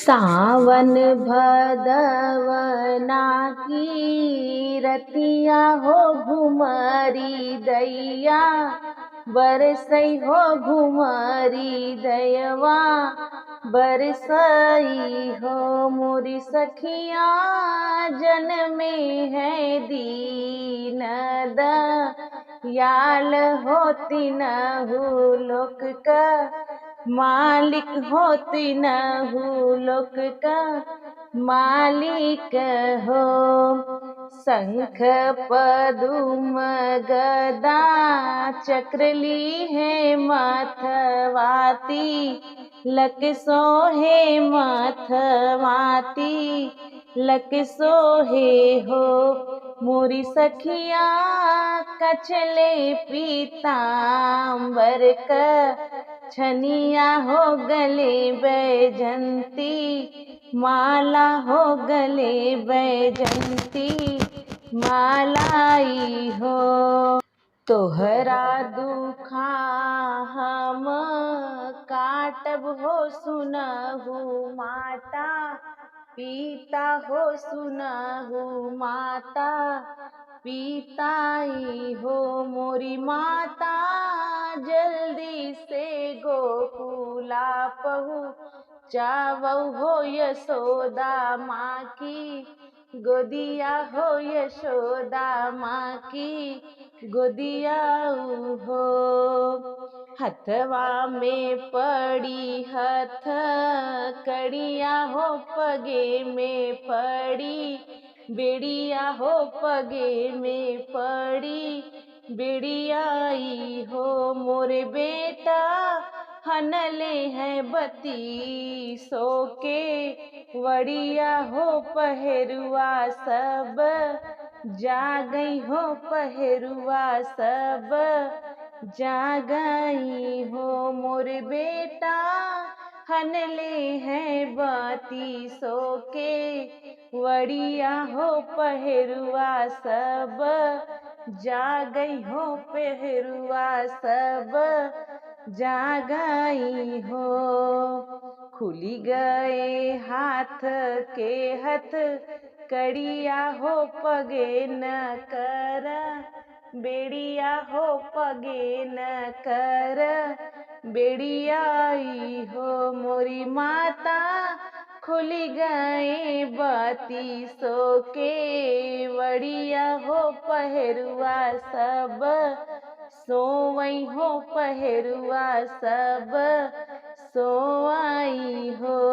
सावन भदवना की रतिया हो घुमरी दैया बरसई हो घुमरी दयवा बरसई हो मोरी सखिया जन्मे है दीन दयाल होती नहु लोक का मालिक होती नहु लोक का मालिक हो। शंख पदुम गदा चक्र ली है मथवाती लक सोहे मथवाती लक सोहे हो मोरी सखिया कछले पीतांबर का छनिया हो गले बैजंती माला हो गले बैजंती मालाई हो। तोहरा दुखा हम काटब हो सुनहु माता पिता हो सुनहु माता पिताई हो मोरी माता जल्दी से गोकुला पहुँचावौ हो यशोदा माँ की गोदिया हो यशोदा माँ की गोदिया हो। हथवा में पड़ी हथ कड़िया हो पगे में पड़ी बेड़िया हो पगे में पड़ी बेड़ियाई हो मोरे बेटा हनले है बती सो के वड़िया हो पहरुआ सब जा गई हो पहरुआ सब जा गई हो मोरे बेटा हनले है बाती सो के वड़िया हो पहरुआ सब जा गई हो पहरुआ सब जा गई हो। खुली गए हाथ के हथ कड़िया हो पगे न कर बेड़िया हो पगे न कर बेड़ियाई हो मोरी माता खुली गए बाती सो के वड़िया हो पहरुआ सब सोवई हो पहरुआ सब सोआई हो।